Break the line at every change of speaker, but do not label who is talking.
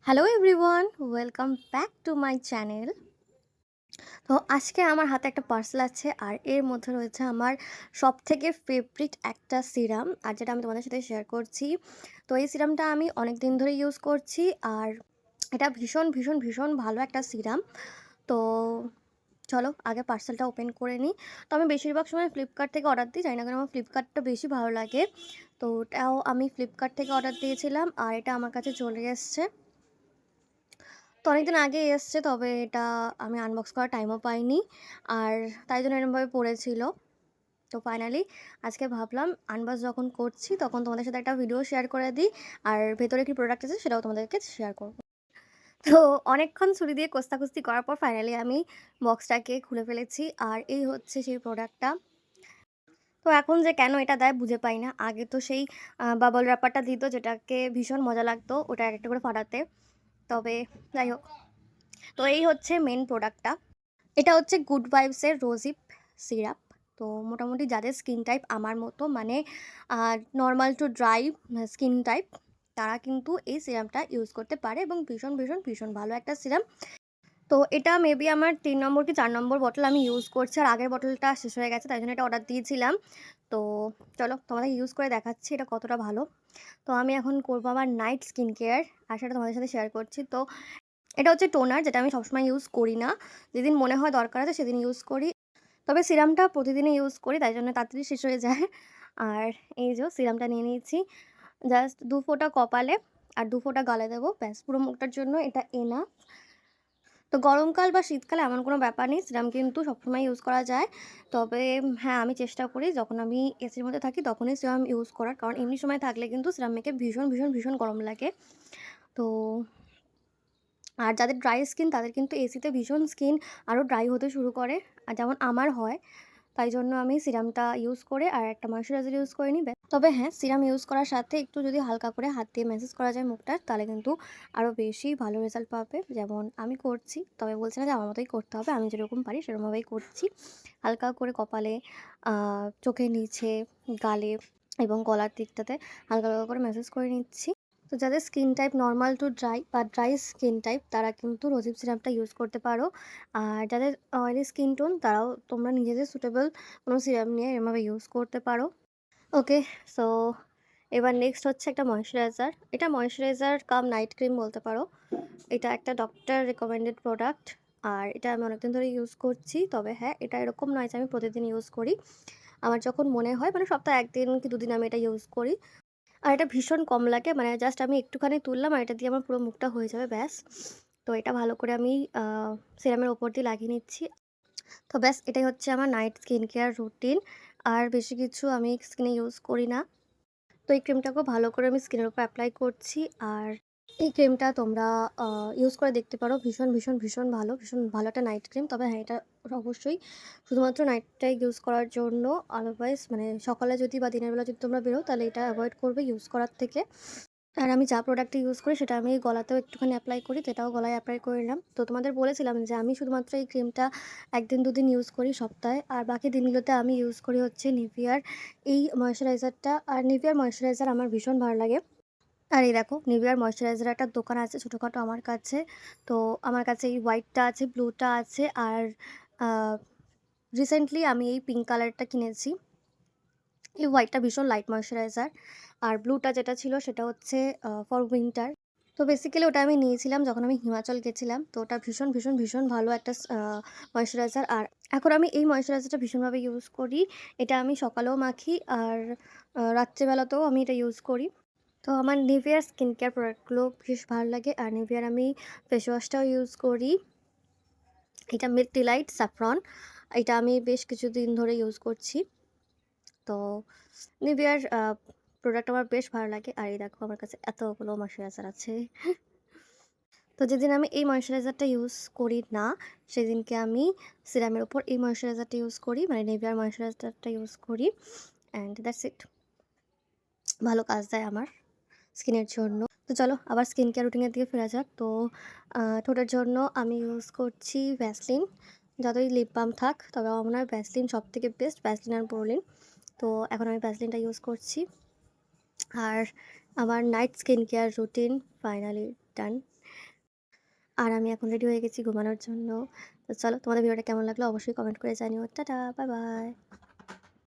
Hello everyone, welcome back to my channel. তো আজকে আমার হাতে একটা পার্সেল আছে আর এর মধ্যে রয়েছে আমার সবথেকে ফেভারিট একটা সিরাম, আর যেটা আমি তোমাদের সাথে শেয়ার করছি। তো এই সিরামটা আমি অনেক দিন ধরে ইউজ করছি আর এটা ভীষণ ভীষণ ভীষণ ভালো একটা সিরাম। তো চলো আগে পার্সেলটা ওপেন করে নিই। তো আমি বেশিরভাগ সময় ফ্লিপকার্ট থেকে অর্ডার দিই, জানি না কেন আমার ফ্লিপকার্টটা বেশি ভালো লাগে। তো ওটাও আমি ফ্লিপকার্ট থেকে অর্ডার দিয়েছিলাম আর এটা আমার কাছে চলে এসছে। তো অনেকদিন আগে এসছে, তবে এটা আমি আনবক্স করার টাইমও পাইনি আর তাই জন্য এরকমভাবে পড়েছিল। তো ফাইনালি আজকে ভাবলাম আনবক্স যখন করছি তখন তোমাদের সাথে একটা ভিডিও শেয়ার করে দিই, আর ভেতরে কি প্রোডাক্ট আছে সেটাও তোমাদেরকে শেয়ার করব। তো অনেকক্ষণ ছুরি দিয়ে কস্তাকুস্তি করার পর ফাইনালি আমি বক্সটাকে খুলে ফেলেছি আর এই হচ্ছে সেই প্রোডাক্টটা। তো এখন যে কেন এটা দেয় বুঝে পাই না। আগে তো সেই বাবল র্যাপারটা দিত, যেটাকে ভীষণ মজা লাগতো ওটা একটা করে ফাটাতে। তবে যাই হোক, তো এই হচ্ছে মেন প্রোডাক্টটা। এটা হচ্ছে গুড ভাইবসের রোজিপ সিরাপ। তো মোটামুটি যাদের স্কিন টাইপ আমার মতো, মানে normal to dry skin type, তারা কিন্তু এই সিরামটা ইউজ করতে পারে এবং ভীষণ ভীষণ ভীষণ ভালো একটা সিরাম। তো এটা মেবি আমার 3 নম্বর কি 4 নম্বর বটল আমি ইউজ করছি, আর আগের বটলটা শেষ হয়ে গেছে, তাই জন্য এটা অর্ডার দিয়েছিলাম। তো চলো তোমাদের ইউজ করে দেখাচ্ছি এটা কতটা ভালো। তো আমি এখন করবো আমার নাইট স্কিন কেয়ার, আর সেটা তোমাদের সাথে শেয়ার করছি। তো এটা হচ্ছে টোনার, যেটা আমি সবসময় ইউজ করি না, যেদিন মনে হয় দরকার আছে সেদিন ইউজ করি। তবে সিরামটা প্রতিদিনই ইউজ করি, তাই জন্য তাড়াতাড়ি শেষ হয়ে যায়। আর এই যে সিরামটা নিয়ে নিয়েছি, জাস্ট 2 ফোঁটা কপালে আর 2 ফোঁটা গালে দেবো, ব্যাস পুরো মুখটার জন্য এটা এনাফ। তো গরমকাল বা শীতকালে এমন কোনো ব্যাপার নেই, সিরাম কিন্তু সবসময় ইউজ করা যায়। তবে হ্যাঁ, আমি চেষ্টা করি যখন আমি এসির মধ্যে থাকি তখনই সিরাম ইউজ করার, কারণ এমনি সময় থাকলে কিন্তু সিরাম মেখে ভীষণ ভীষণ ভীষণ গরম লাগে। তো আর যাদের ড্রাই স্কিন তাদের কিন্তু এসিতে ভীষণ স্কিন আরও ড্রাই হতে শুরু করে, আর যেমন আমার হয়। তাই জন্য আমি সিরামটা ইউজ করে আর একটা ময়শ্চারাইজার ইউজ করে নিই। তবে হ্যাঁ, সিরাম ইউজ করার সাথে একটু যদি হালকা করে হাত দিয়ে ম্যাসাজ করা যায় মুখটার, তাহলে কিন্তু আরও বেশি ভালো রেজাল্ট পাবে, যেমন আমি করছি। তবে বলছি না যে আমার মতোই করতে হবে, আমি যেরকম পারি সেরকমভাবেই করছি। হালকা করে কপালে, চোখের নিচে, গালে এবং গলার দিকটাতে হালকা হালকা করে ম্যাসাজ করে নিচ্ছি। তো যাদের skin type normal to dry বা ড্রাই স্কিন টাইপ, তারা কিন্তু রোজিপ সিরামটা ইউজ করতে পারো। আর যাদের অয়েলি স্কিন টোন, তারাও তোমরা নিজেদের সুটেবল কোনো সিরাম নিয়ে এরমভাবে ইউজ করতে পারো। ওকে, সো এবার নেক্সট হচ্ছে একটা ময়শ্চারাইজার। এটা ময়শ্চারাইজার কাম নাইট ক্রিম বলতে পারো। এটা একটা ডক্টর রেকমেন্ডেড প্রোডাক্ট আর এটা আমি অনেকদিন ধরে ইউজ করছি। তবে হ্যাঁ, এটা এরকম নয় যে আমি প্রতিদিন ইউজ করি। আমার যখন মনে হয়, মানে সপ্তাহে 1 দিন কি 2 দিন আমি এটা ইউজ করি। আর এটা ভীষণ কম লাগে, মানে জাস্ট আমি একটুখানি তুললাম আর এটা দিয়ে আমার পুরো মুখটা হয়ে যাবে, ব্যাস। তো এটা ভালো করে আমি সিরামের ওপর দিয়ে লাগিয়ে নিচ্ছি। তো ব্যাস, এটাই হচ্ছে আমার নাইট স্কিন কেয়ার রুটিন। আর বেশি কিছু আমি স্কিনে ইউজ করি না। তো এই ক্রিমটাকেও ভালো করে আমি স্কিনের উপর অ্যাপ্লাই করছি। আর এই ক্রিমটা তোমরা ইউজ করে দেখতে পারো, ভীষণ ভীষণ ভীষণ ভালো, ভীষণ ভালো একটা নাইট ক্রিম। তবে হ্যাঁ, এটা অবশ্যই শুধুমাত্র নাইটটাই ইউজ করার জন্য। আদারওয়াইজ মানে সকালে যদি বা দিনের বেলা যদি তোমরা বেরো, তাহলে এটা অ্যাভয়েড করবে ইউজ করার থেকে। আর আমি যা প্রোডাক্টটা ইউজ করি সেটা আমি গলাতেও একটুখানি অ্যাপ্লাই করি, তো এটাও গলায় অ্যাপ্লাই করে নিলাম। তো তোমাদের বলেছিলাম যে আমি শুধুমাত্র এই ক্রিমটা 1 দিন 2 দিন ইউজ করি সপ্তাহে, আর বাকি দিনগুলোতে আমি ইউজ করি হচ্ছে নিভিয়ার এই ময়শ্চারাইজারটা। আর নিভিয়ার ময়শ্চারাইজার আমার ভীষণ ভালো লাগে। আর এই দেখো, নিভিয়ার ময়শ্চারাইজার একটা দোকান আছে ছোটোখাটো আমার কাছে। তো আমার কাছে এই হোয়াইটটা আছে, ব্লুটা আছে, আর রিসেন্টলি আমি এই পিঙ্ক কালারটা কিনেছি। এই হোয়াইটটা ভীষণ লাইট ময়শ্চারাইজার, আর ব্লুটা যেটা ছিল সেটা হচ্ছে ফর উইন্টার। তো বেসিক্যালি ওটা আমি নিয়েছিলাম যখন আমি হিমাচল গেছিলাম। তো ওটা ভীষণ ভীষণ ভীষণ ভালো একটা ময়শ্চারাইজার। আর এখন আমি এই ময়শ্চারাইজারটা ভীষণভাবে ইউজ করি। এটা আমি সকালেও মাখি আর রাত্রেবেলাতেও আমি এটা ইউজ করি। তো আমার নিভিয়ার স্কিন কেয়ার প্রোডাক্টগুলো বেশ ভালো লাগে। আর নিভিয়ার আমি ফেস ওয়াশটাও ইউজ করি, এটা মিল্ক ডিলাইট স্যাফরন। এটা আমি বেশ কিছুদিন ধরে ইউজ করছি। তো নিভিয়ার প্রোডাক্ট আমার বেশ ভালো লাগে। আর এই দেখো, আমার কাছে এতগুলো ময়শ্চারাইজার আছে। তো যেদিন আমি এই ময়শ্চারাইজারটা ইউজ করি না, সেদিনকে আমি সিরামের ওপর এই ময়শ্চারাইজারটা ইউজ করি, মানে নিভিয়ার ময়শ্চারাইজারটা ইউজ করি। And that's it. ভালো কাজ দেয় আমার স্কিনের জন্য। তো চলো আবার স্কিন কেয়ার রুটিনের দিকে ফেরা যাক। তো ঠোঁটের জন্য আমি ইউজ করছি ভ্যাসলিন। যতই লিপ বাম থাক, তবে আমার মনে হয় ভ্যাসলিন সবথেকে বেস্ট, ভ্যাসলিন আর বোরলিন। তো এখন আমি ভ্যাসলিনটা ইউজ করছি। আর আমার night skin care routine finally done. আর আমি এখন রেডি হয়ে গেছি ঘুমানোর জন্য। তো চলো তোমাদের ভিডিওটা কেমন লাগলো অবশ্যই কমেন্ট করে জানিও। Tata, bye bye.